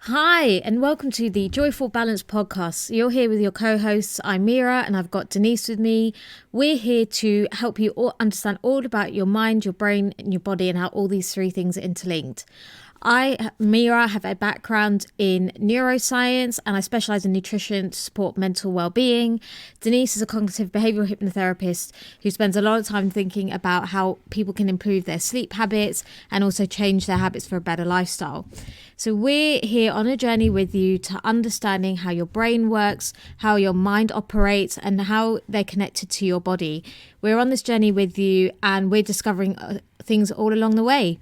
Hi, and welcome to the Joyful Balance podcast. You're here with your co-hosts. I'm Mira, and I've got Denise with me. We're here to help you all understand all about your mind, your brain, and your body, and how all these three things are interlinked. Mira, have a background in neuroscience, and I specialize in nutrition to support mental well-being. Denise is a cognitive behavioral hypnotherapist who spends a lot of time thinking about how people can improve their sleep habits and also change their habits for a better lifestyle. So we're here on a journey with you to understanding how your brain works, how your mind operates, and how they're connected to your body. We're on this journey with you, and we're discovering things all along the way.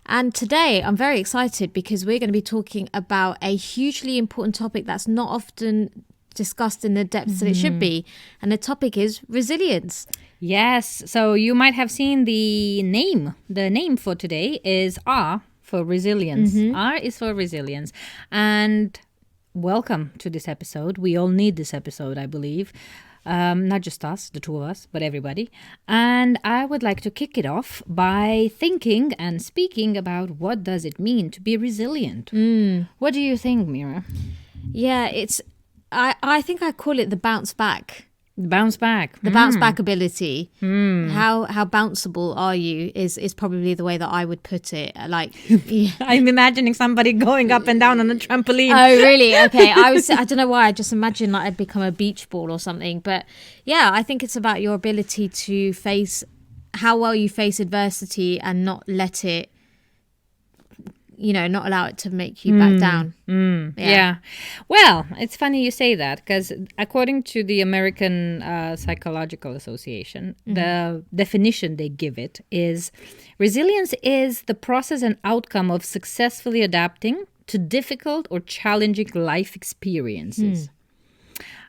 And today I'm very excited because we're going to be talking about a hugely important topic that's not often discussed in the depths that it should be. And the topic is resilience. Yes. So you might have seen the name. The name for today is R for resilience. R is for resilience. And welcome to this episode. We all need this episode, I believe. Not just us, the two of us, but everybody. And I would like to kick it off by thinking and speaking about what does it mean to be resilient. What do you think, Mira? Yeah, I think I call it the bounce back. Bounce back. The bounce back ability. How bounceable are you is probably the way that I would put it. Like, yeah. I'm imagining somebody going up and down on a trampoline. Oh, really? Okay. I don't know why. I just imagine like I'd become a beach ball or something. But yeah, I think it's about your ability to face how well you face adversity and not let it, not allow it to make you back down. Yeah. Well, it's funny you say that because according to the American Psychological Association, the definition they give it is resilience is the process and outcome of successfully adapting to difficult or challenging life experiences.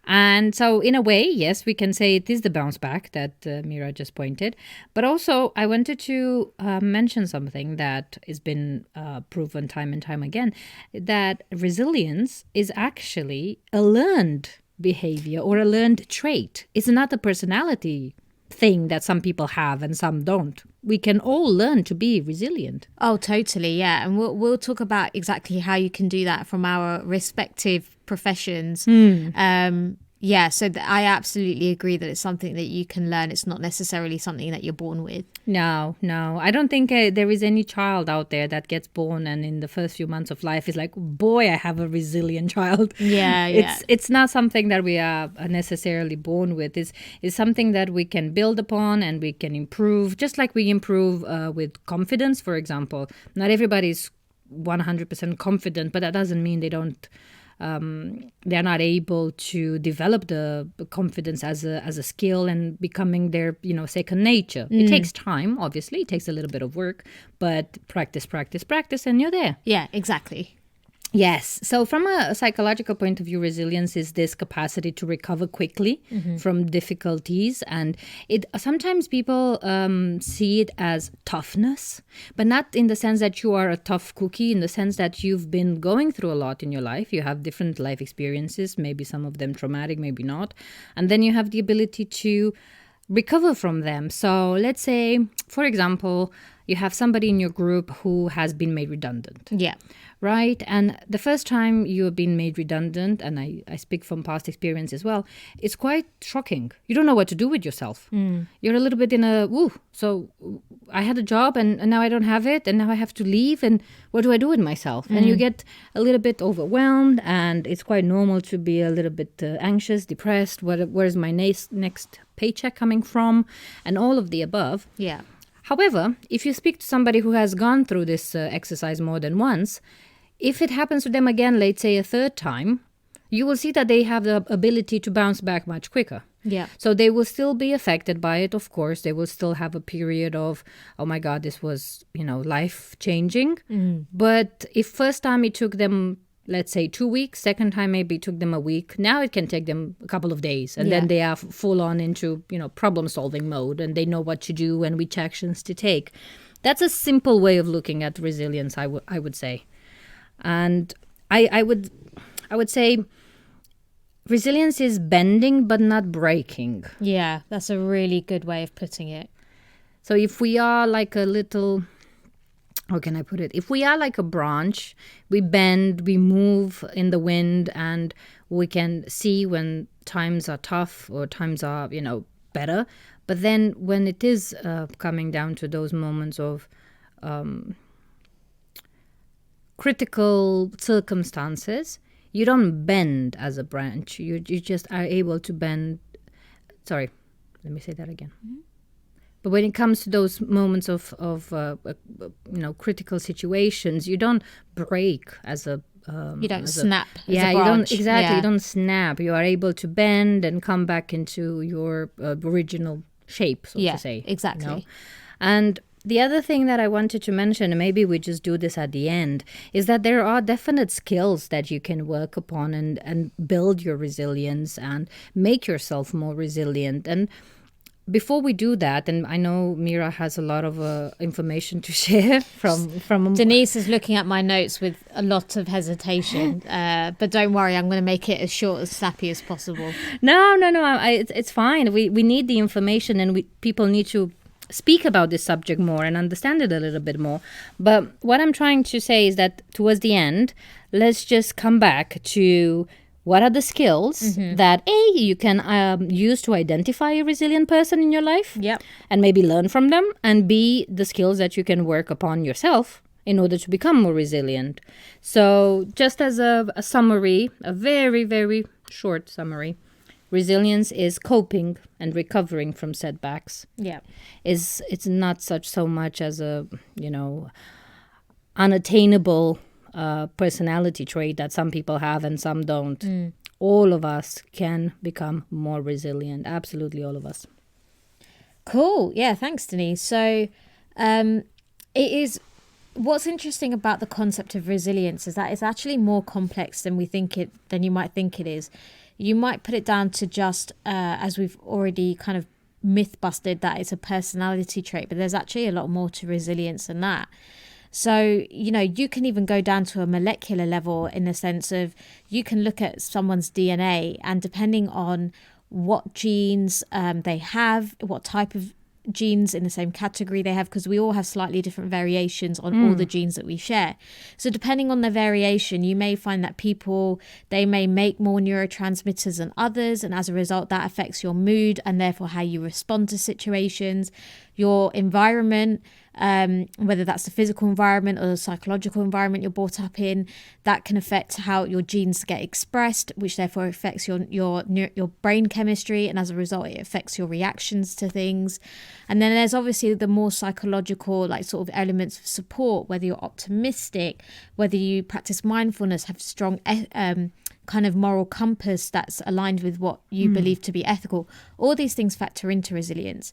And so in a way, yes, we can say it is the bounce back that Mira just pointed. But also I wanted to mention something that has been proven time and time again, that resilience is actually a learned behavior or a learned trait. It's not a personality thing that some people have and some don't. We can all learn to be resilient. Oh, totally. Yeah. And we'll talk about exactly how you can do that from our respective professions. Yeah, so I absolutely agree that it's something that you can learn. It's not necessarily something that you're born with. No. I don't think there is any child out there that gets born and in the first few months of life is like, boy, I have a resilient child. Yeah. It's not something that we are necessarily born with. It's something that we can build upon and we can improve, just like we improve with confidence, for example. Not everybody's 100% confident, but that doesn't mean they don't. They're not able to develop the confidence as a skill and becoming their second nature. It takes time, obviously. It takes a little bit of work, but practice, and you're there. Yeah, exactly. Yes. So from a psychological point of view, resilience is this capacity to recover quickly from difficulties. And sometimes people see it as toughness, but not in the sense that you are a tough cookie, in the sense that you've been going through a lot in your life. You have different life experiences, maybe some of them traumatic, maybe not. And then you have the ability to recover from them. So let's say, for example, you have somebody in your group who has been made redundant. Yeah. Right? And the first time you have been made redundant, and I speak from past experience as well, it's quite shocking. You don't know what to do with yourself. You're a little bit in a, so I had a job and now I don't have it and now I have to leave and what do I do with myself? And you get a little bit overwhelmed and it's quite normal to be a little bit anxious, depressed. Where's my next paycheck coming from? And all of the above. Yeah. However, if you speak to somebody who has gone through this exercise more than once, if it happens to them again, let's say a third time, you will see that they have the ability to bounce back much quicker. Yeah. So they will still be affected by it, of course. They will still have a period of, oh my God, this was, life changing. But if first time it took them, let's say 2 weeks, second time maybe it took them a week, now it can take them a couple of days. And then they are full on into, problem solving mode and they know what to do and which actions to take. That's a simple way of looking at resilience, I would say. And I would say resilience is bending but not breaking. Yeah, that's a really good way of putting it. So if we are like a little how can I put it? If we are like a branch, we bend, we move in the wind, and we can see when times are tough or times are, better. But then when it is coming down to those moments of critical circumstances, you don't bend as a branch. You just are able to bend. Sorry, let me say that again. Mm-hmm. But when it comes to those moments of critical situations, you don't break as a you don't snap. Yeah, you don't exactly. You don't snap. You are able to bend and come back into your original shape, so to say. Exactly. And the other thing that I wanted to mention, and maybe we just do this at the end, is that there are definite skills that you can work upon and build your resilience and make yourself more resilient. And before we do that, and I know Mira has a lot of information to share from Denise is looking at my notes with a lot of hesitation, but don't worry, I'm going to make it as short, as snappy as possible. No, it's fine. We need the information, and people need to speak about this subject more and understand it a little bit more. But what I'm trying to say is that towards the end, let's just come back to what are the skills that you can use to identify a resilient person in your life, and maybe learn from them, and B, the skills that you can work upon yourself in order to become more resilient. So just as a summary, a very, very short summary, resilience is coping and recovering from setbacks. It's not so much as a unattainable personality trait that some people have and some don't. All of us can become more resilient. Absolutely, all of us. Cool. Yeah, thanks, Denise. So it is, what's interesting about the concept of resilience is that it's actually more complex than you might think it is. You might put it down to just, as we've already kind of myth busted, that it's a personality trait, but there's actually a lot more to resilience than that. So, you can even go down to a molecular level in the sense of you can look at someone's DNA, and depending on what genes they have, what type of genes in the same category they have, because we all have slightly different variations on all the genes that we share. So depending on the variation, you may find that they may make more neurotransmitters than others, and as a result that affects your mood and therefore how you respond to situations. Your environment, whether that's the physical environment or the psychological environment you're brought up in, that can affect how your genes get expressed, which therefore affects your brain chemistry, and as a result it affects your reactions to things. And then there's obviously the more psychological, like sort of elements of support, whether you're optimistic, whether you practice mindfulness, have strong kind of moral compass that's aligned with what you believe to be ethical. All these things factor into resilience.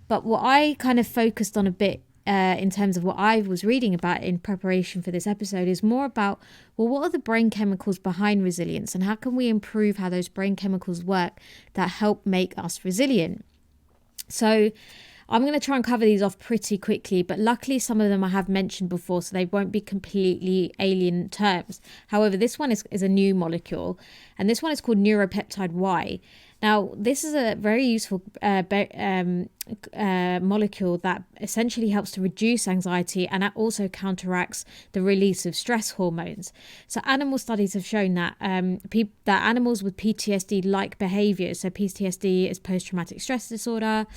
But what I kind of focused on a bit in terms of what I was reading about in preparation for this episode is more about, well, what are the brain chemicals behind resilience, and how can we improve how those brain chemicals work that help make us resilient? So I'm going to try and cover these off pretty quickly, but luckily some of them I have mentioned before, so they won't be completely alien terms. However, this one is a new molecule, and this one is called neuropeptide Y. Now, this is a very useful molecule that essentially helps to reduce anxiety, and that also counteracts the release of stress hormones. So animal studies have shown that that animals with PTSD-like behaviors, so PTSD is post-traumatic stress disorder,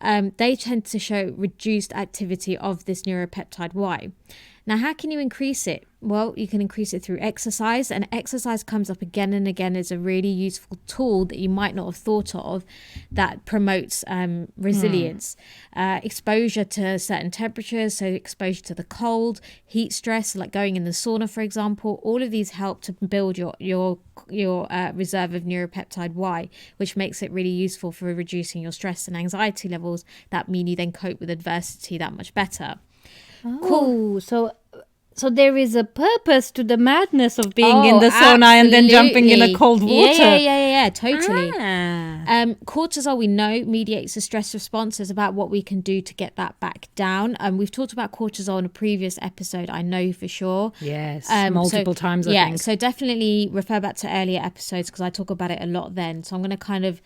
they tend to show reduced activity of this neuropeptide Y. Now, how can you increase it? Well, you can increase it through exercise, and exercise comes up again and again as a really useful tool that you might not have thought of that promotes resilience. Exposure to certain temperatures, so exposure to the cold, heat stress, like going in the sauna, for example, all of these help to build your reserve of neuropeptide Y, which makes it really useful for reducing your stress and anxiety levels that mean you then cope with adversity that much better. Cool. So there is a purpose to the madness of being in the sauna and then jumping in a cold water. Yeah, totally. Cortisol, we know, mediates the stress response. It's about what we can do to get that back down. We've talked about cortisol in a previous episode, I know for sure. Yes, multiple times, I think. So definitely refer back to earlier episodes because I talk about it a lot then. So I'm going to kind of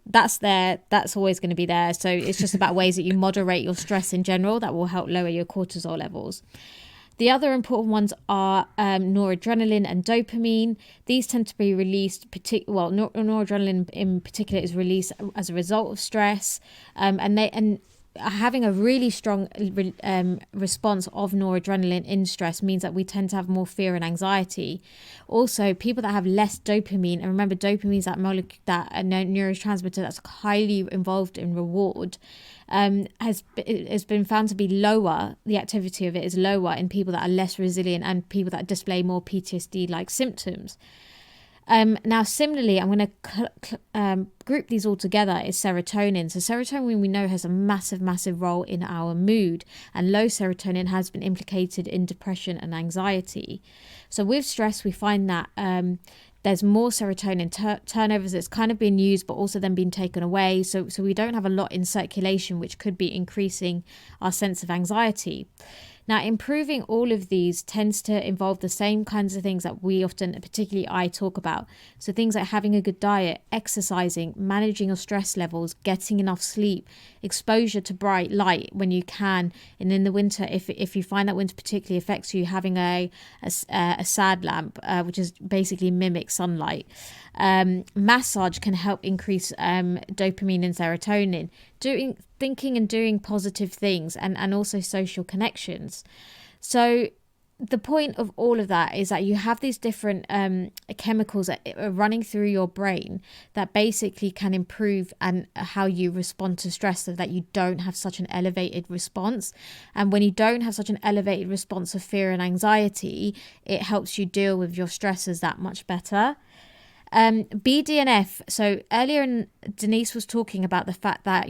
that's there. That's always going to be there. So it's just about ways that you moderate your stress in general that will help lower your cortisol levels. The other important ones are noradrenaline and dopamine. These tend to be released, noradrenaline in particular is released as a result of stress, and having a really strong response of noradrenaline in stress means that we tend to have more fear and anxiety. Also, people that have less dopamine, and remember dopamine is that molecule, that a neurotransmitter that's highly involved in reward, has been found to be lower. The activity of it is lower in people that are less resilient and people that display more PTSD-like symptoms. Now, similarly, I'm going to group these all together is serotonin. So serotonin, we know, has a massive, massive role in our mood, and low serotonin has been implicated in depression and anxiety. So with stress, we find that there's more serotonin turnovers that's kind of been used, but also then being taken away. So we don't have a lot in circulation, which could be increasing our sense of anxiety. Now, improving all of these tends to involve the same kinds of things that we often, particularly I, talk about. So things like having a good diet, exercising, managing your stress levels, getting enough sleep, exposure to bright light when you can. And in the winter, if you find that winter particularly affects you, having a SAD lamp, which is basically mimic sunlight. Massage can help increase dopamine and serotonin. Thinking and doing positive things, and also social connections. So the point of all of that is that you have these different chemicals that are running through your brain that basically can improve and how you respond to stress, so that you don't have such an elevated response. And when you don't have such an elevated response of fear and anxiety, it helps you deal with your stresses that much better. BDNF. So earlier Denise was talking about the fact that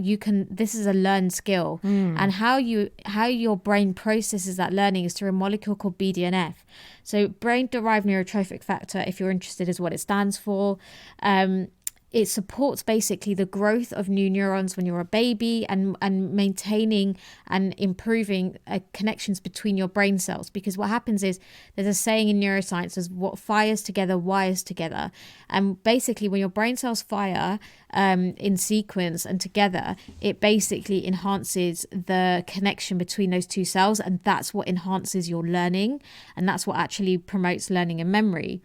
this is a learned skill, and how your brain processes that learning is through a molecule called BDNF. So brain derived neurotrophic factor, if you're interested, is what it stands for. It supports basically the growth of new neurons when you're a baby, and maintaining and improving connections between your brain cells. Because what happens is, there's a saying in neuroscience, is what fires together wires together. And basically when your brain cells fire in sequence and together, it basically enhances the connection between those two cells, and that's what enhances your learning, and that's what actually promotes learning and memory.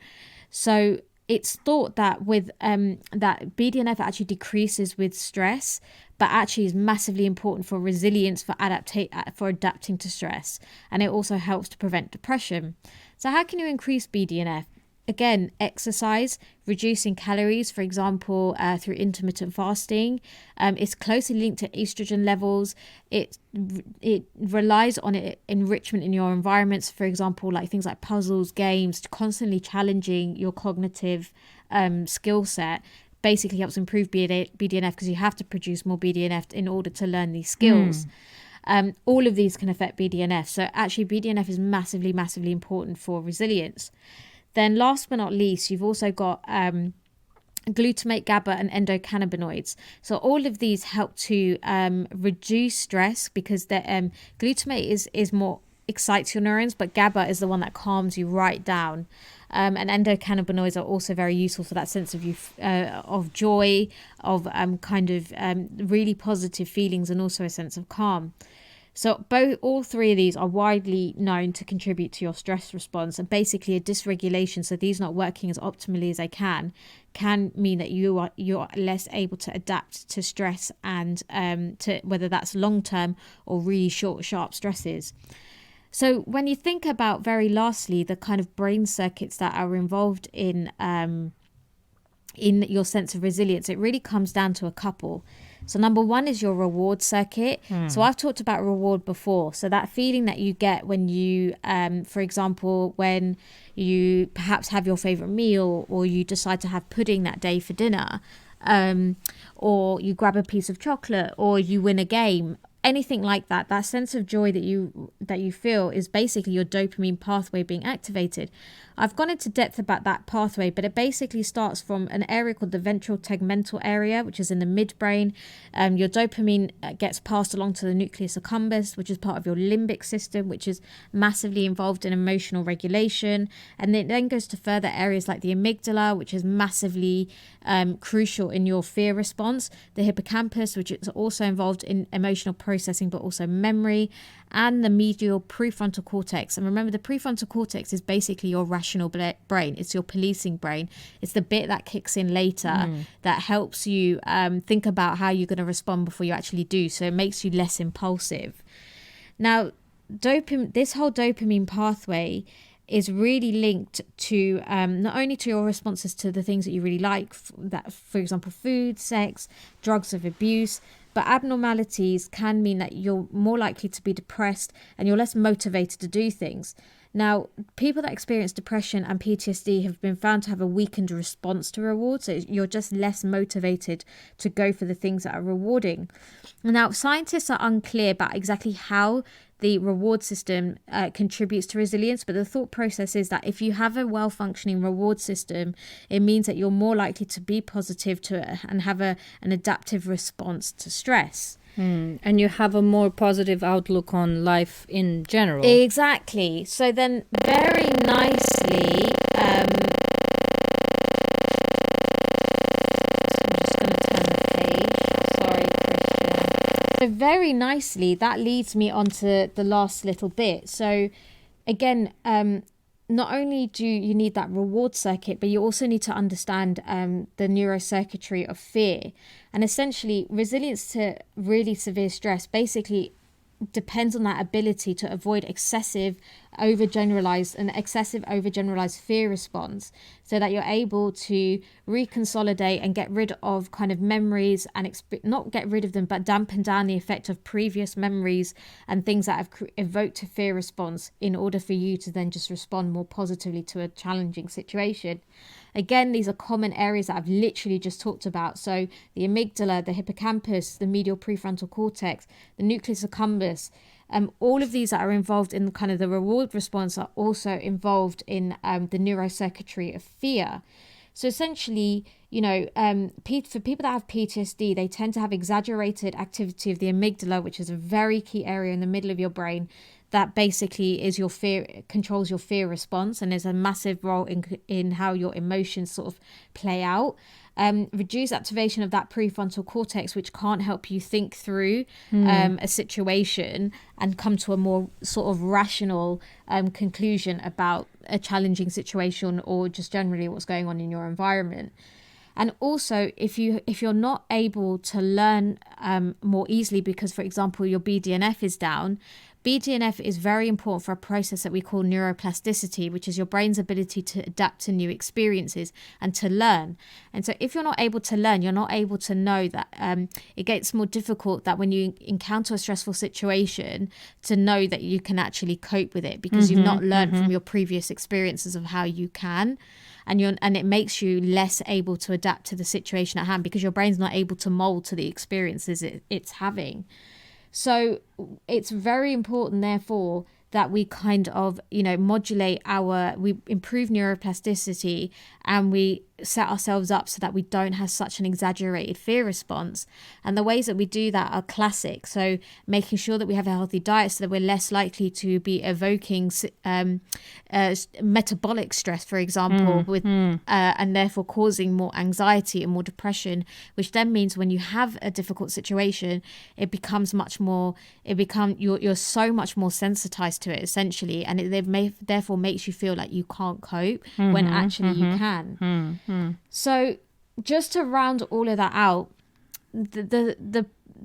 So it's thought that with that BDNF actually decreases with stress, but actually is massively important for resilience, for adapting to stress, and it also helps to prevent depression. So how can you increase BDNF? Again, exercise, reducing calories, for example, through intermittent fasting. It's closely linked to estrogen levels. It relies on enrichment in your environments, for example, like things like puzzles, games, constantly challenging your cognitive skill set. Basically helps improve BDNF, because you have to produce more BDNF in order to learn these skills. All of these can affect BDNF. So actually BDNF is massively, massively important for resilience. Then last but not least, you've also got glutamate, GABA, and endocannabinoids. So all of these help to reduce stress, because the glutamate is more excites your neurons, but GABA is the one that calms you right down. And endocannabinoids are also very useful for that sense of joy, of really positive feelings, and also a sense of calm. So all three of these are widely known to contribute to your stress response, and basically a dysregulation, so these not working as optimally as they can mean that you're less able to adapt to stress, and to whether that's long term or really short, sharp stresses. So when you think about, very lastly, the kind of brain circuits that are involved in your sense of resilience, it really comes down to a couple. So number one is your reward circuit. So I've talked about reward before. So that feeling that you get when you, for example, when you perhaps have your favorite meal, or you decide to have pudding that day for dinner, or you grab a piece of chocolate, or you win a game, anything like that, that sense of joy that you feel is basically your dopamine pathway being activated. I've gone into depth about that pathway, but it basically starts from an area called the ventral tegmental area, which is in the midbrain. Your dopamine gets passed along to the nucleus accumbens, which is part of your limbic system, which is massively involved in emotional regulation. And it then goes to further areas like the amygdala, which is massively crucial in your fear response, the hippocampus, which is also involved in emotional processing but also memory, and the medial prefrontal cortex. And remember, the prefrontal cortex is basically your rational brain. It's your policing brain. It's the bit that kicks in later that helps you think about how you're going to respond before you actually do. So it makes you less impulsive. Now, this whole dopamine pathway is really linked to not only to your responses to the things that you really like, that, for example, food, sex, drugs of abuse, but abnormalities can mean that you're more likely to be depressed and you're less motivated to do things. Now, people that experience depression and PTSD have been found to have a weakened response to reward, so you're just less motivated to go for the things that are rewarding. Now, scientists are unclear about exactly how the reward system contributes to resilience, but the thought process is that if you have a well-functioning reward system, it means that you're more likely to be positive and have an adaptive response to stress. And you have a more positive outlook on life in general. Exactly. So then very nicely, I'm just going to turn the page. Sorry, Christian. So very nicely, that leads me on to the last little bit. So again, not only do you need that reward circuit, but you also need to understand the neurocircuitry of fear. And essentially, resilience to really severe stress basically depends on that ability to avoid excessive overgeneralized fear response, so that you're able to reconsolidate and get rid of kind of memories and not get rid of them, but dampen down the effect of previous memories and things that have evoked a fear response, in order for you to then just respond more positively to a challenging situation. Again, these are common areas that I've literally just talked about. So the amygdala, the hippocampus, the medial prefrontal cortex, the nucleus accumbens, all of these that are involved in kind of the reward response are also involved in the neurocircuitry of fear. So essentially, for people that have PTSD, they tend to have exaggerated activity of the amygdala, which is a very key area in the middle of your brain that basically is your fear, controls your fear response, and there's a massive role in how your emotions sort of play out. Reduced activation of that prefrontal cortex, which can't help you think through a situation and come to a more sort of rational conclusion about a challenging situation, or just generally what's going on in your environment. And also, if you're not able to learn more easily because, for example, your BDNF is down, BDNF is very important for a process that we call neuroplasticity, which is your brain's ability to adapt to new experiences and to learn. And so if you're not able to learn, you're not able to know that it gets more difficult that when you encounter a stressful situation, to know that you can actually cope with it, because you've not learned from your previous experiences of how you can. And it makes you less able to adapt to the situation at hand, because your brain's not able to mold to the experiences it's having. So it's very important, therefore, that we kind of, modulate we improve neuroplasticity, and we set ourselves up so that we don't have such an exaggerated fear response. And the ways that we do that are classic. So making sure that we have a healthy diet so that we're less likely to be evoking metabolic stress, for example, and therefore causing more anxiety and more depression, which then means when you have a difficult situation, it becomes you're so much more sensitized to it, essentially, and it therefore makes you feel like you can't cope when actually you can. So just to round all of that out,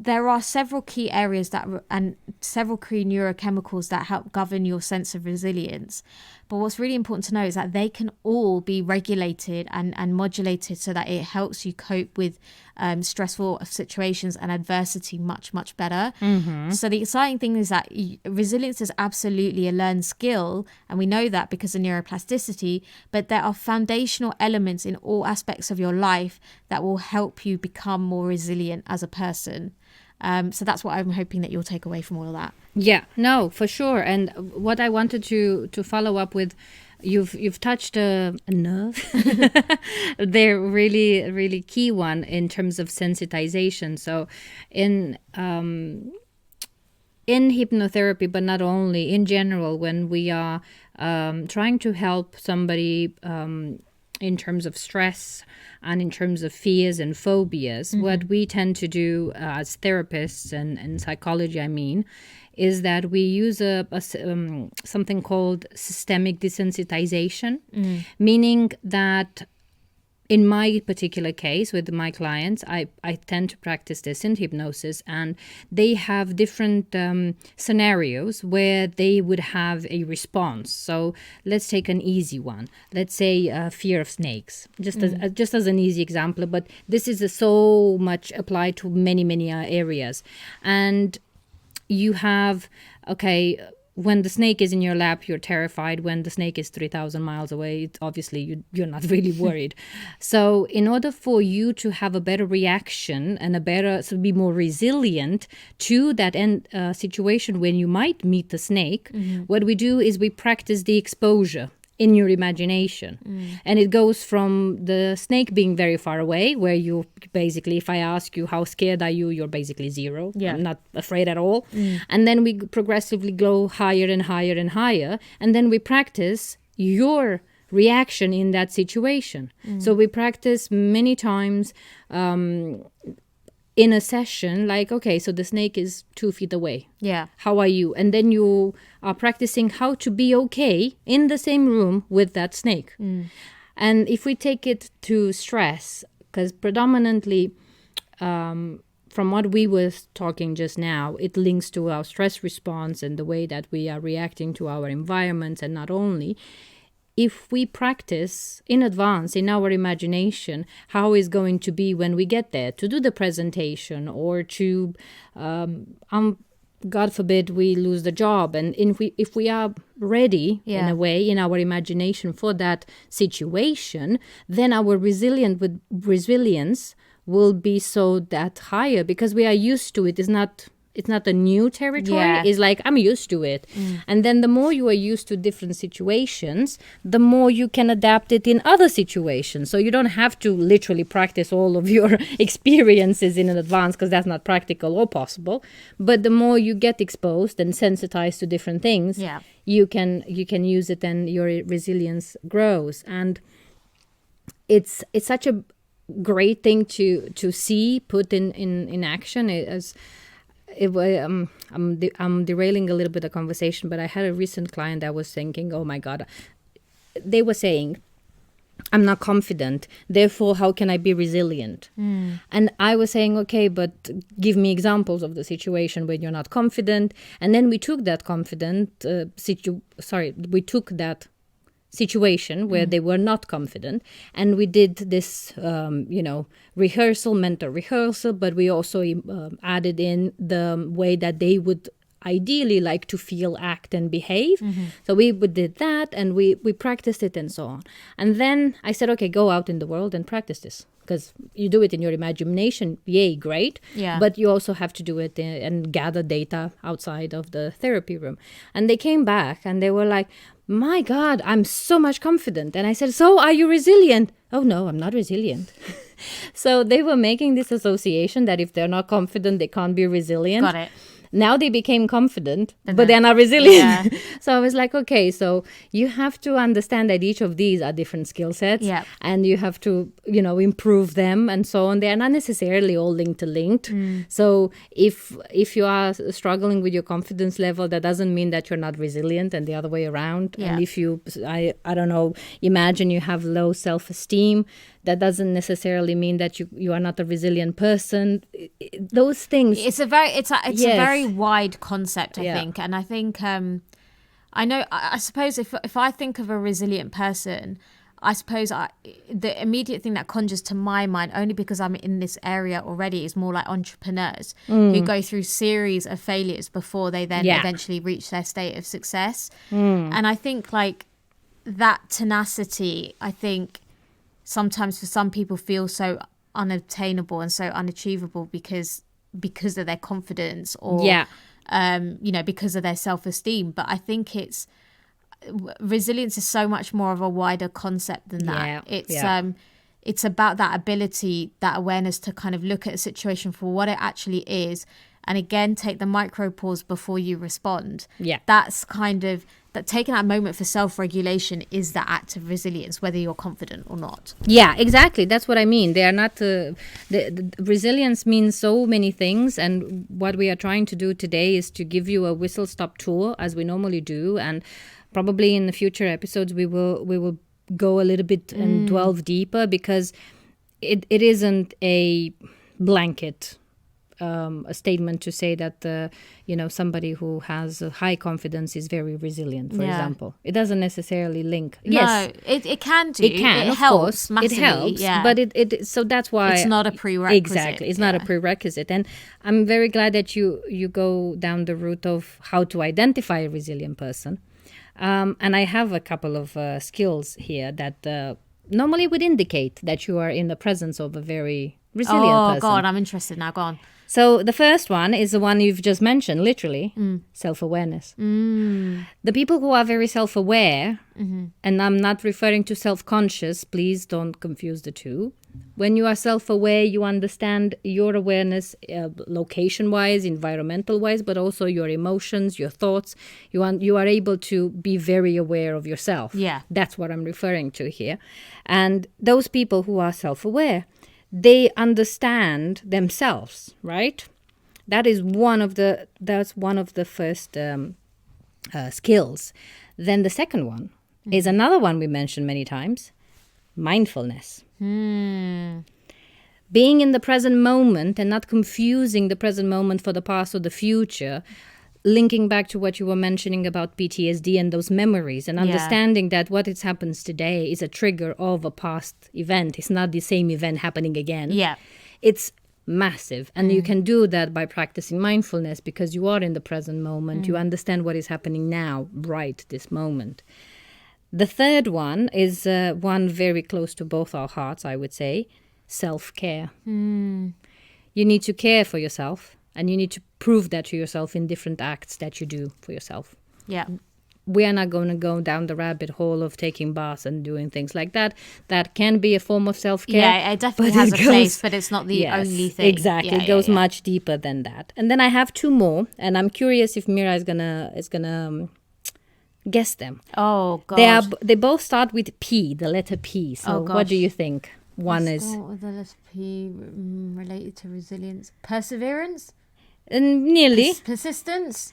there are several key areas and several key neurochemicals that help govern your sense of resilience. But what's really important to know is that they can all be regulated and modulated so that it helps you cope with stressful situations and adversity much, much better. So the exciting thing is that resilience is absolutely a learned skill, and we know that because of neuroplasticity, but there are foundational elements in all aspects of your life that will help you become more resilient as a person. So that's what I'm hoping that you'll take away from all of that. Yeah, no, for sure. And what I wanted to follow up with you've touched a nerve. They're really, really key one in terms of sensitization. So in hypnotherapy, but not only, in general, when we are trying to help somebody in terms of stress and in terms of fears and phobias, what we tend to do as therapists and psychology, I mean, is that we use something called systemic desensitization, meaning that in my particular case with my clients, I tend to practice this in hypnosis, and they have different scenarios where they would have a response. So let's take an easy one. Let's say fear of snakes, just as an easy example, but this is so much applied to many areas. And you have, when the snake is in your lap, you're terrified. When the snake is 3,000 miles away, obviously you're not really worried. So in order for you to have a better reaction and be more resilient to that situation when you might meet the snake, what we do is we practice the exposure in your imagination. And it goes from the snake being very far away, where you basically, if I ask you how scared are you, you're basically zero. Yeah. I'm not afraid at all. And then we progressively go higher and higher and higher. And then we practice your reaction in that situation. So we practice many times in a session, like, so the snake is 2 feet away. Yeah. How are you? And then you are practicing how to be okay in the same room with that snake. And if we take it to stress, because predominantly from what we were talking just now, it links to our stress response and the way that we are reacting to our environment. And not only, if we practice in advance in our imagination how it's going to be when we get there to do the presentation, or to, God forbid, we lose the job. And if we are ready in a way in our imagination for that situation, then our resilience will be so that higher, because we are used to it. It's not a new territory. Yeah. It's like, I'm used to it. And then the more you are used to different situations, the more you can adapt it in other situations. So you don't have to literally practice all of your experiences in advance, because that's not practical or possible. But the more you get exposed and sensitized to different things, you can use it, and your resilience grows. And it's such a great thing to see put in action. I'm derailing a little bit of conversation, but I had a recent client that was thinking, oh my God, they were saying, I'm not confident, therefore how can I be resilient? And I was saying, okay, but give me examples of the situation where you're not confident. And then we took that situation where they were not confident, and we did this mental rehearsal, but we also added in the way that they would ideally like to feel, act, and behave. So we did that, and we practiced it and so on. And then I said, okay, go out in the world and practice this, because you do it in your imagination, yay, great. But you also have to do it and gather data outside of the therapy room. And they came back and they were like, my God, I'm so much confident. And I said, so are you resilient? Oh no, I'm not resilient. So they were making this association that if they're not confident, they can't be resilient. Got it. Now they became confident, but they're not resilient. Yeah. So I was like, okay, so you have to understand that each of these are different skill sets, and you have to, improve them and so on. They are not necessarily all linked. So if you are struggling with your confidence level, that doesn't mean that you're not resilient, and the other way around. And if I don't know, imagine you have low self-esteem, that doesn't necessarily mean that you are not a resilient person. Those things. It's a very wide concept, I think. And I think, I suppose if I think of a resilient person, I suppose the immediate thing that conjures to my mind, only because I'm in this area already, is more like entrepreneurs who go through series of failures before they then eventually reach their state of success. And I think like that tenacity, I think sometimes for some people feels so unobtainable and so unachievable because of their confidence or because of their self-esteem. But I think it's resilience is so much more of a wider concept than that. Yeah, It's about that ability, that awareness to kind of look at a situation for what it actually is, and again take the micro pause before you respond. Yeah. That's kind of that, taking that moment for self-regulation is that act of resilience, whether you're confident or not. Yeah, exactly. That's what I mean. They are not the resilience means so many things, and what we are trying to do today is to give you a whistle stop tour as we normally do, and probably in the future episodes we will go a little bit and delve deeper, because it isn't a blanket a statement to say that somebody who has a high confidence is very resilient, for example. It doesn't necessarily link. No, it can do. It can, it of helps course. massively, it helps, yeah. but it so that's why it's not a prerequisite. Exactly, it's not a prerequisite. And I'm very glad that you go down the route of how to identify a resilient person. And I have a couple of skills here that normally would indicate that you are in the presence of a very resilient person. Oh, God, I'm interested now. Go on. So the first one is the one you've just mentioned, literally, self-awareness. The people who are very self-aware, and I'm not referring to self-conscious, please don't confuse the two. When you are self-aware, you understand your awareness location-wise, environmental-wise, but also your emotions, your thoughts. You are able to be very aware of yourself. Yeah. That's what I'm referring to here. And those people who are self-aware, they understand themselves, right? That's one of the first skills. Then the second one is another one we mentioned many times: mindfulness. Being in the present moment and not confusing the present moment for the past or the future. Linking back to what you were mentioning about PTSD and those memories, and understanding that what happens today is a trigger of a past event. It's not the same event happening again. Yeah. It's massive. And you can do that by practicing mindfulness, because you are in the present moment. You understand what is happening now, right this moment. The third one is one very close to both our hearts, I would say: self-care. You need to care for yourself. And you need to prove that to yourself in different acts that you do for yourself. Yeah. We are not going to go down the rabbit hole of taking baths and doing things like that. That can be a form of self-care. Yeah, it definitely has a place, but it's not the only thing. Exactly. It goes much deeper than that. And then I have two more, and I'm curious if Mira is gonna guess them. Oh, God. They both start with P, the letter P. So what do you think? One Let's is... start with the letter P, related to resilience. Perseverance? Nearly. Persistence?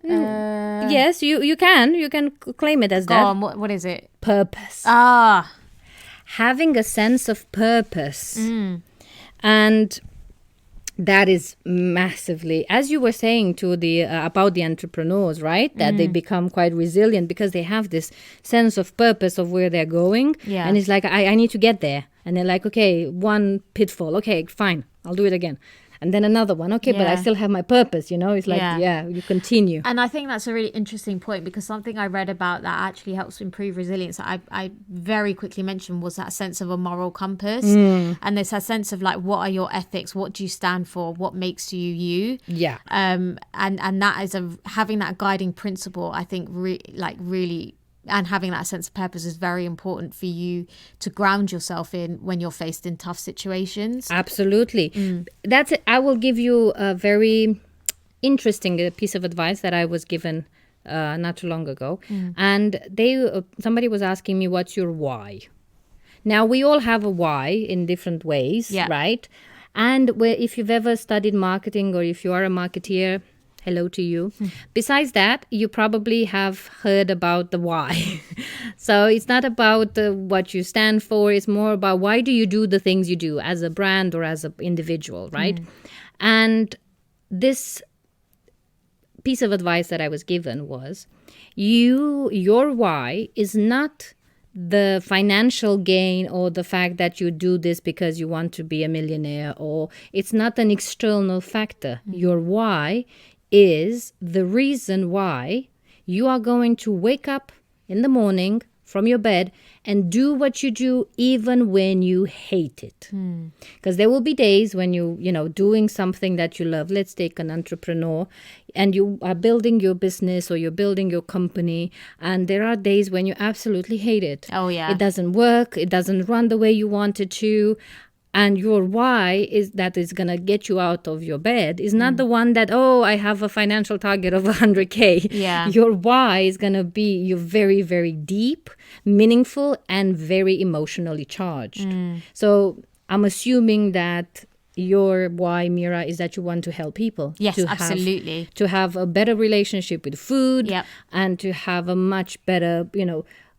Yes, you can claim it as Go that. on, what is it? Purpose. Ah. Having a sense of purpose. And that is massively, as you were saying to the about the entrepreneurs, right? That they become quite resilient because they have this sense of purpose of where they're going. Yeah. And it's like, I need to get there. And they're like, okay, one pitfall. Okay, fine. I'll do it again. And then another one. Okay, but I still have my purpose, It's like, you continue. And I think that's a really interesting point, because something I read about that actually helps improve resilience, I very quickly mentioned, was that sense of a moral compass. And there's a sense of like, what are your ethics? What do you stand for? What makes you you? Yeah. And that is having that guiding principle, I think really, and having that sense of purpose is very important for you to ground yourself in when you're faced in tough situations. Absolutely. That's it. I will give you a very interesting piece of advice that I was given not too long ago. And somebody was asking me, what's your why? Now, we all have a why in different ways, right? And if you've ever studied marketing, or if you are a marketeer, hello to you. Besides that, you probably have heard about the why. So it's not about what you stand for. It's more about, why do you do the things you do as a brand or as an individual, right? And this piece of advice that I was given was, your why is not the financial gain, or the fact that you do this because you want to be a millionaire, or it's not an external factor. Your why is the reason why you are going to wake up in the morning, from your bed and do what you do even when you hate it. Because there will be days when doing something that you love. Let's take an entrepreneur, and you are building your business or you're building your company, and there are days when you absolutely hate it. Oh, yeah. It doesn't work. It doesn't run the way you want it to. And your why is going to get you out of your bed is not the one that, I have a financial target of 100K. Yeah. Your why is going to be you're very, very deep, meaningful, and very emotionally charged. So I'm assuming that your why, Mira, is that you want to help people. Yes, absolutely. To have a better relationship with food. Yep. And to have a much better,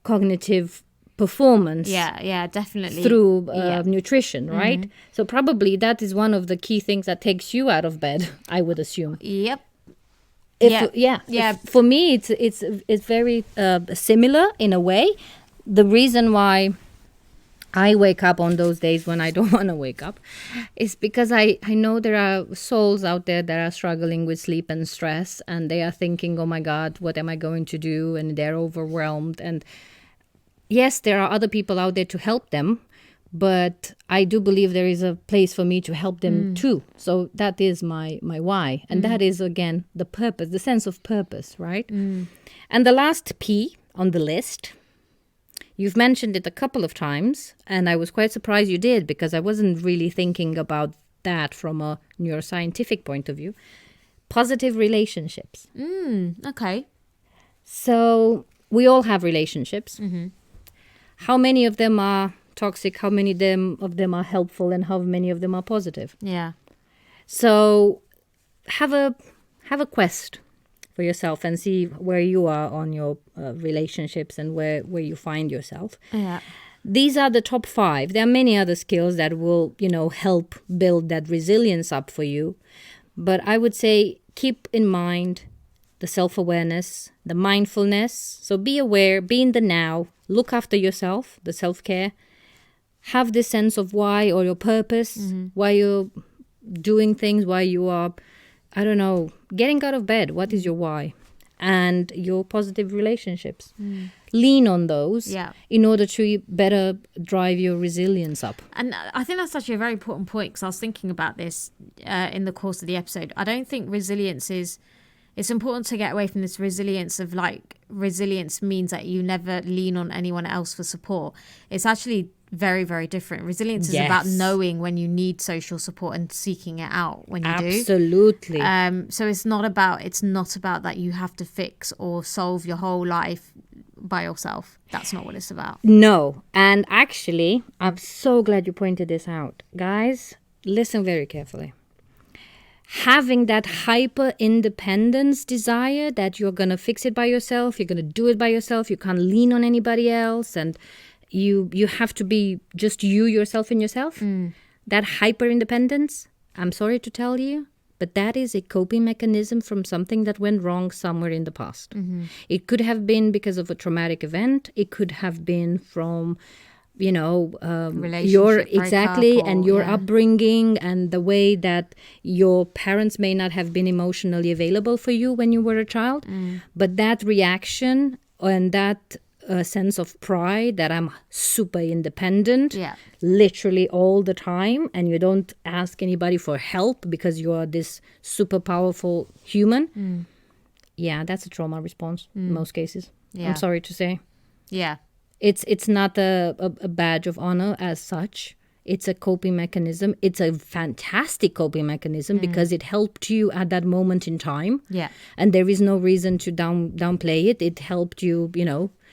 cognitive performance definitely through nutrition, right? So probably that is one of the key things that takes you out of bed, I would assume. Yep. For me it's very similar in a way. The reason why I wake up on those days when I don't want to wake up is because I know there are souls out there that are struggling with sleep and stress, and they are thinking, oh my God, what am I going to do? And they're overwhelmed. And yes, there are other people out there to help them, but I do believe there is a place for me to help them too. So that is my why. And that is, again, the purpose, the sense of purpose, right? And the last P on the list, you've mentioned it a couple of times, and I was quite surprised you did, because I wasn't really thinking about that from a neuroscientific point of view. Positive relationships. Okay. So we all have relationships. How many of them are toxic? How many of them are helpful? And how many of them are positive? Yeah. So have a quest for yourself and see where you are on your relationships and where you find yourself. Yeah. These are the top 5. There are many other skills that will, help build that resilience up for you. But I would say keep in mind the self-awareness, the mindfulness. So be aware, be in the now, look after yourself, the self-care. Have this sense of why or your purpose, why you're doing things, why you are, getting out of bed. What is your why? And your positive relationships. Lean on those in order to better drive your resilience up. And I think that's actually a very important point, because I was thinking about this in the course of the episode. I don't think resilience is... It's important to get away from this resilience of resilience means that you never lean on anyone else for support. It's actually very, very different. Resilience is about knowing when you need social support and seeking it out when you do. Absolutely. So it's not about that you have to fix or solve your whole life by yourself. That's not what it's about. No. And actually, I'm so glad you pointed this out. Guys, listen very carefully. Having that hyper independence desire that you're going to fix it by yourself, you're going to do it by yourself, you can't lean on anybody else, and you have to be just you, yourself, and yourself. That hyper independence, I'm sorry to tell you, but that is a coping mechanism from something that went wrong somewhere in the past. It could have been because of a traumatic event. It could have been from your upbringing and the way that your parents may not have been emotionally available for you when you were a child. But that reaction and that sense of pride that I'm super independent, literally all the time, and you don't ask anybody for help because you are this super powerful human. That's a trauma response in most cases. I'm sorry to say. It's not a badge of honor as such. It's a coping mechanism. It's a fantastic coping mechanism because it helped you at that moment in time. And there is no reason to downplay it. It helped you,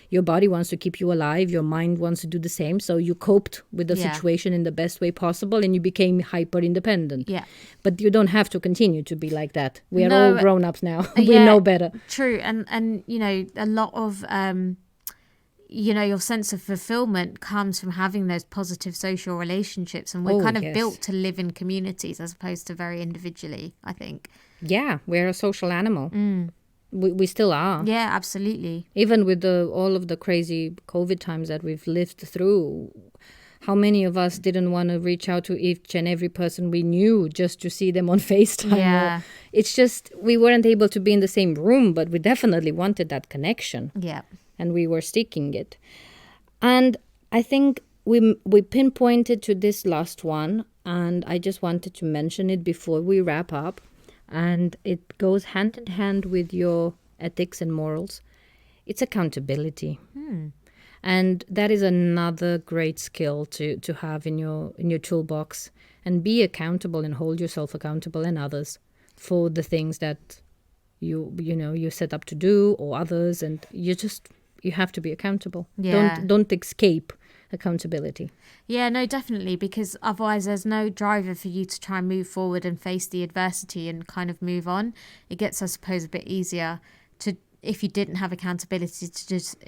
your body wants to keep you alive. Your mind wants to do the same. So you coped with the situation in the best way possible, and you became hyper independent. But you don't have to continue to be like that. We are all grown ups now. We know better. True. And a lot of... your sense of fulfillment comes from having those positive social relationships, and we're kind of built to live in communities as opposed to very individually, I think. We're a social animal. We still are. Absolutely. Even with all of the crazy COVID times that we've lived through, how many of us didn't want to reach out to each and every person we knew just to see them on FaceTime? It's just we weren't able to be in the same room, but we definitely wanted that connection. and we were sticking it. And I think we pinpointed to this last one, and I just wanted to mention it before we wrap up. And it goes hand in hand with your ethics and morals. It's accountability. And that is another great skill to have in your toolbox, and be accountable and hold yourself accountable and others for the things that you set up to do, or others, and you have to be accountable. Yeah. Don't escape accountability. Yeah, no, definitely, because otherwise there's no driver for you to try and move forward and face the adversity and kind of move on. It gets, I suppose, a bit easier to, if you didn't have accountability, to just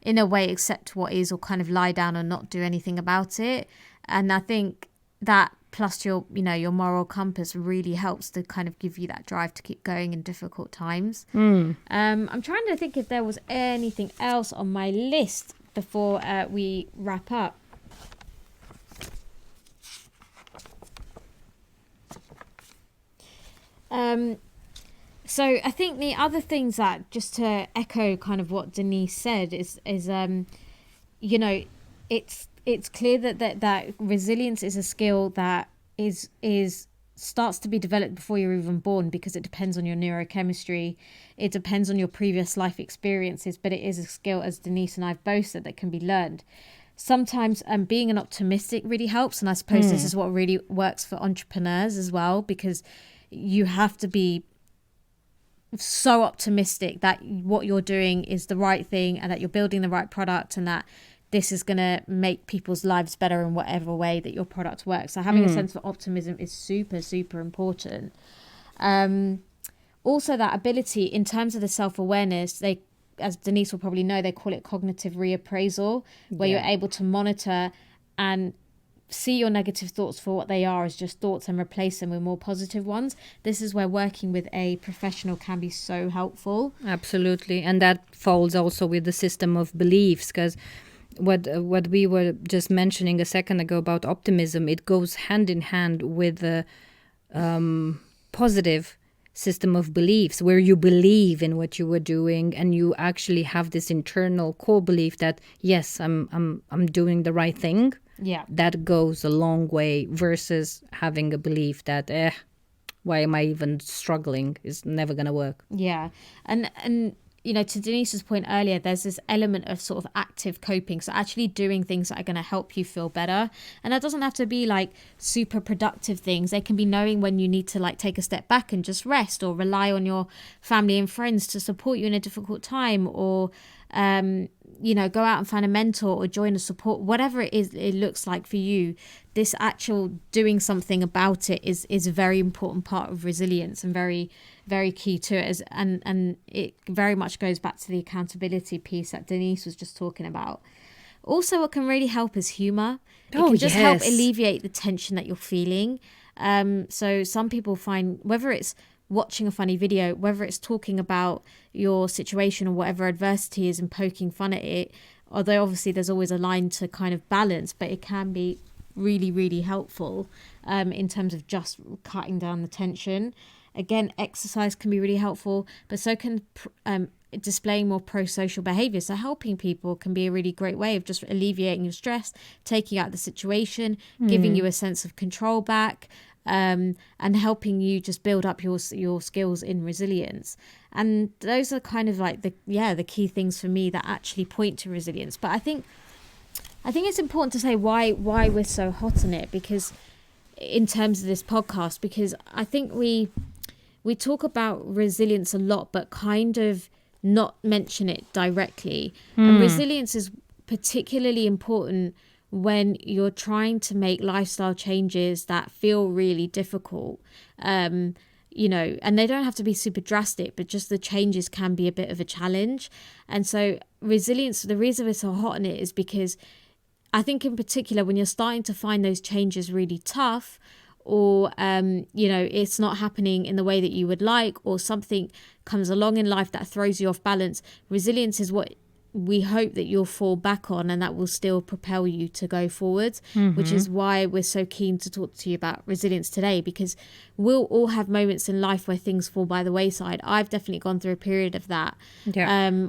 in a way accept what is, or kind of lie down and not do anything about it. And I think that plus your moral compass really helps to kind of give you that drive to keep going in difficult times. I'm trying to think if there was anything else on my list before we wrap up. So I think the other things that, just to echo kind of what Denise said, is it's clear that resilience is a skill that is starts to be developed before you're even born, because it depends on your neurochemistry, it depends on your previous life experiences, but it is a skill, as Denise and I've both said, that can be learned. Sometimes being an optimistic really helps, and I suppose this is what really works for entrepreneurs as well, because you have to be so optimistic that what you're doing is the right thing, and that you're building the right product, and that this is going to make people's lives better in whatever way that your product works. So having a sense of optimism is super, super important. Also, that ability in terms of the self-awareness, as Denise will probably know, they call it cognitive reappraisal, where you're able to monitor and see your negative thoughts for what they are, as just thoughts, and replace them with more positive ones. This is where working with a professional can be so helpful. Absolutely. And that falls also with the system of beliefs, because what we were just mentioning a second ago about optimism, it goes hand in hand with the positive system of beliefs, where you believe in what you were doing, and you actually have this internal core belief that yes, I'm doing the right thing. Yeah, that goes a long way, versus having a belief that why am I even struggling, is never gonna work. Yeah. And to Denise's point earlier, there's this element of sort of active coping. So actually doing things that are going to help you feel better. And that doesn't have to be like super productive things. They can be knowing when you need to like take a step back and just rest, or rely on your family and friends to support you in a difficult time, or go out and find a mentor, or join a support, whatever it is it looks like for you. This actual doing something about it is a very important part of resilience, and very, very key to it. And it very much goes back to the accountability piece that Denise was just talking about. Also, what can really help is humor. It can just help alleviate the tension that you're feeling. So some people find, whether it's watching a funny video, whether it's talking about your situation or whatever adversity is and poking fun at it, although obviously there's always a line to kind of balance, but it can be really, really helpful in terms of just cutting down the tension. Again, exercise can be really helpful, but so can displaying more pro-social behavior. So helping people can be a really great way of just alleviating your stress, taking out the situation, giving you a sense of control back, and helping you just build up your skills in resilience. And those are kind of like the key things for me that actually point to resilience. But I think it's important to say why we're so hot on it, because in terms of this podcast, because I think we talk about resilience a lot, but kind of not mention it directly. And resilience is particularly important when you're trying to make lifestyle changes that feel really difficult. And they don't have to be super drastic, but just the changes can be a bit of a challenge. And so resilience, the reason we're so hot on it is because I think in particular when you're starting to find those changes really tough, or it's not happening in the way that you would like, or something comes along in life that throws you off balance, resilience is what we hope that you'll fall back on, and that will still propel you to go forwards, which is why we're so keen to talk to you about resilience today, because we'll all have moments in life where things fall by the wayside. I've definitely gone through a period of that,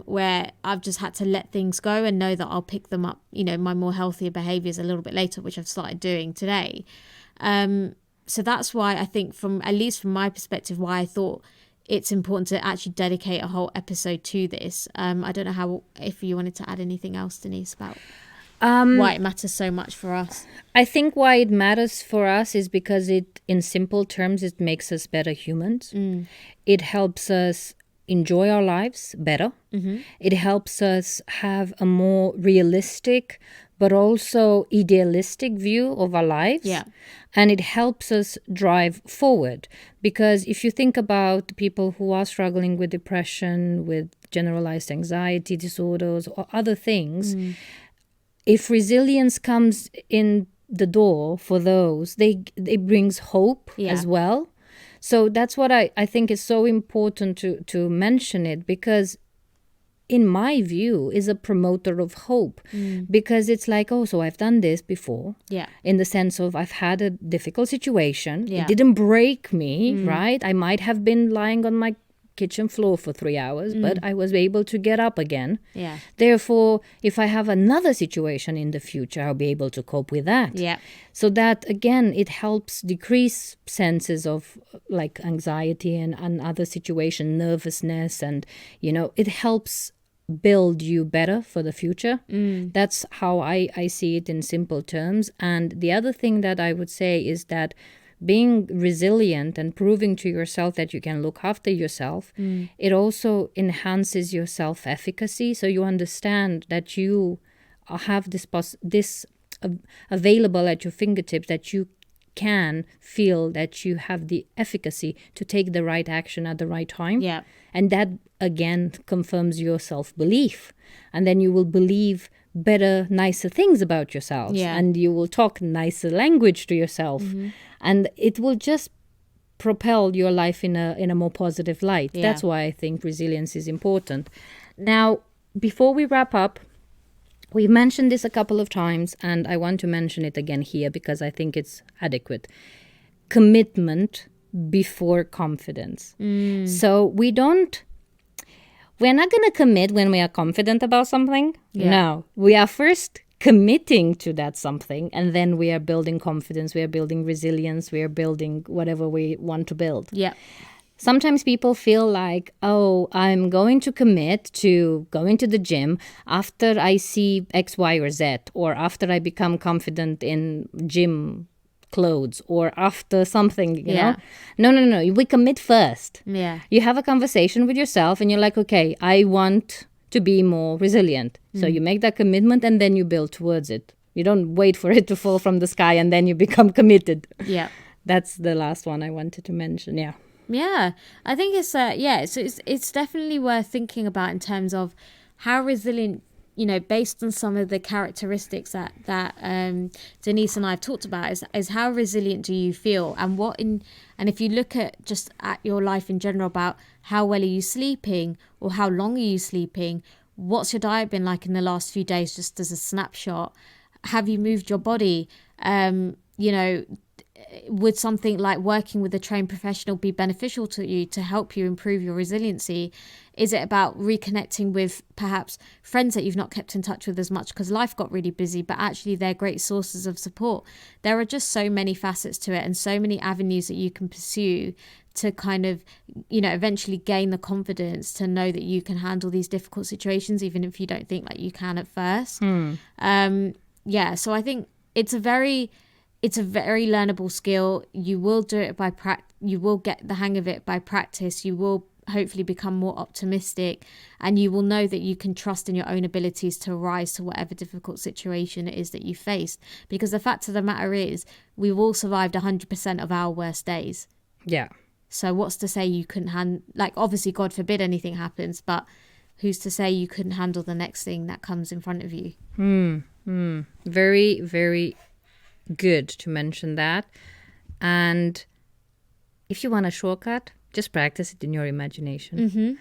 where I've just had to let things go and know that I'll pick them up, my more healthier behaviors a little bit later, which I've started doing today. So that's why I think, at least from my perspective, why I thought it's important to actually dedicate a whole episode to this. I don't know if you wanted to add anything else, Denise, about why it matters so much for us. I think why it matters for us is because in simple terms, it makes us better humans. It helps us enjoy our lives better. It helps us have a more realistic but also idealistic view of our lives. Yeah. And it helps us drive forward. Because if you think about people who are struggling with depression, with generalized anxiety disorders or other things, if resilience comes in the door for those, it brings hope as well. So that's what I think is so important to mention it, because in my view, is a promoter of hope, because it's like, so I've done this before. Yeah. In the sense of I've had a difficult situation. Yeah. It didn't break me, right? I might have been lying on my kitchen floor for 3 hours, but I was able to get up again. Yeah. Therefore, if I have another situation in the future, I'll be able to cope with that. Yeah. So that, again, it helps decrease senses of like anxiety and other situation, nervousness, and, it helps build you better for the future. That's how I see it in simple terms. And the other thing that I would say is that being resilient and proving to yourself that you can look after yourself, it also enhances your self-efficacy. So you understand that you have this available at your fingertips, that you can feel that you have the efficacy to take the right action at the right time. Yeah. And that, again, confirms your self-belief. And then you will believe better, nicer things about yourselves. Yeah. And you will talk nicer language to yourself. And it will just propel your life in a more positive light. Yeah. That's why I think resilience is important. Now, before we wrap up, we've mentioned this a couple of times, and I want to mention it again here because I think it's adequate. Commitment before confidence. So we're not going to commit when we are confident about something. Yeah. No, we are first committing to that something, and then we are building confidence, we are building resilience, we are building whatever we want to build. Yeah. Sometimes people feel like, I'm going to commit to going to the gym after I see X, Y, or Z, or after I become confident in gym clothes, or after something, you know. No. We commit first. Yeah. You have a conversation with yourself and you're like, okay, I want to be more resilient. So you make that commitment and then you build towards it. You don't wait for it to fall from the sky and then you become committed. Yeah. That's the last one I wanted to mention. Yeah. Yeah, I think it's it's definitely worth thinking about in terms of how resilient, based on some of the characteristics that Denise and I have talked about, is how resilient do you feel, and if you look at just at your life in general, about how well are you sleeping, or how long are you sleeping, what's your diet been like in the last few days, just as a snapshot, have you moved your body, would something like working with a trained professional be beneficial to you to help you improve your resiliency? Is it about reconnecting with perhaps friends that you've not kept in touch with as much because life got really busy, but actually they're great sources of support? There are just so many facets to it and so many avenues that you can pursue to kind of, eventually gain the confidence to know that you can handle these difficult situations, even if you don't think like you can at first. So I think it's a very learnable skill. You will do it by practice. You will get the hang of it by practice. You will hopefully become more optimistic, and you will know that you can trust in your own abilities to rise to whatever difficult situation it is that you faced. Because the fact of the matter is, we've all survived 100% of our worst days. Yeah. So what's to say you couldn't obviously, God forbid anything happens, but who's to say you couldn't handle the next thing that comes in front of you? Very, very good to mention that. And if you want a shortcut, just practice it in your imagination.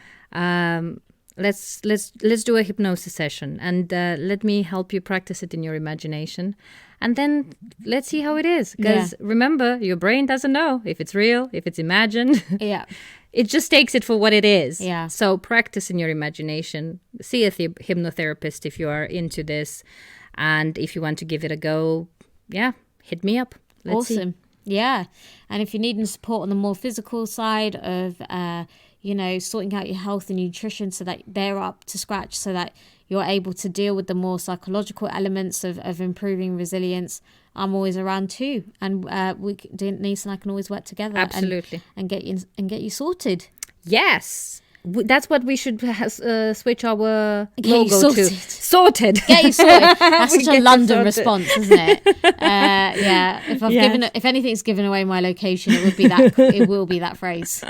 let's do a hypnosis session, and let me help you practice it in your imagination, and then let's see how it is. Because remember, your brain doesn't know if it's real, if it's imagined. Yeah. It just takes it for what it is. Yeah. So practice in your imagination. See a hypnotherapist if you are into this, and if you want to give it a go, hit me up. Let's see. Awesome. Yeah. And if you're needing support on the more physical side of, sorting out your health and nutrition so that they're up to scratch, so that you're able to deal with the more psychological elements of improving resilience, I'm always around too. And Denise and I can always work together. Absolutely. And get you sorted. Yes. That's what we should switch our Get you logo sorted. to. Sorted. Get you sorted. That's We such a get London sorted. response, isn't it? Yeah. If if anything's given away my location, it would be that. It will be that phrase.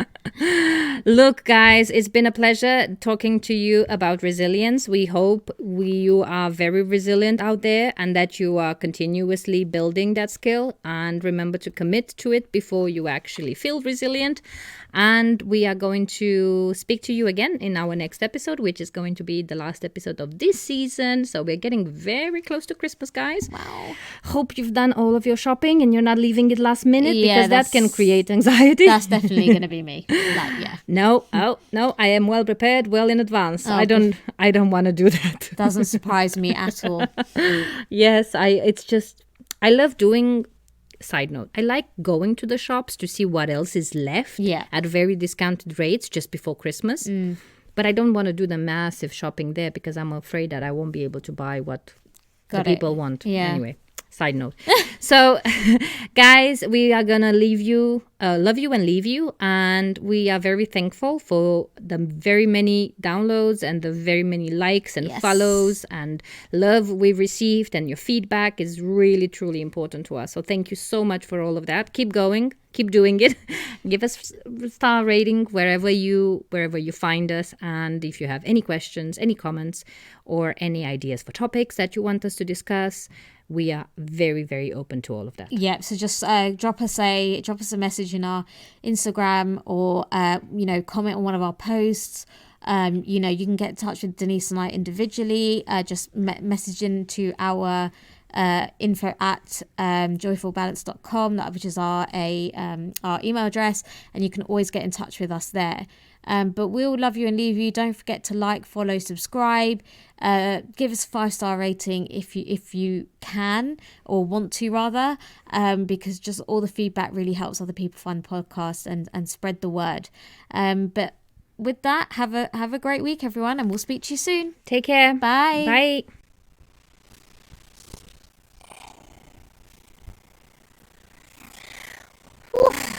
Look, guys, it's been a pleasure talking to you about resilience. We hope you are very resilient out there, and that you are continuously building that skill. And remember to commit to it before you actually feel resilient. And we are going to speak to you again in our next episode, which is going to be the last episode of this season. So we're getting very close to Christmas, guys. Wow. Hope you've done all of your shopping and you're not leaving it last minute, Yeah, because that that's- can create anxiety. That's definitely going to be me. No, I am well prepared, well in advance. I don't want to do that. Doesn't surprise me at all. Yes, I love doing. Side note, I like going to the shops to see what else is left at very discounted rates just before Christmas. But I don't want to do the massive shopping there because I'm afraid that I won't be able to buy what the people want. Yeah. Anyway, side note. So, guys, we are going to love you and leave you. And we are very thankful for the very many downloads and the very many likes and follows and love we've received. And your feedback is really, truly important to us. So thank you so much for all of that. Keep going. Keep doing it. Give us a star rating wherever you find us. And if you have any questions, any comments, or any ideas for topics that you want us to discuss, we are very, very open to all of that. Yeah, so just drop us a message in our Instagram, or comment on one of our posts. You can get in touch with Denise and I individually. Just message into our info at joyfulbalance.com, which is our email address, and you can always get in touch with us there. But we'll love you and leave you. Don't forget to like, follow, subscribe. Give us a 5-star rating if you can, or want to rather, because just all the feedback really helps other people find the podcast and spread the word. But with that, have a great week, everyone, and we'll speak to you soon. Take care. Bye. Bye.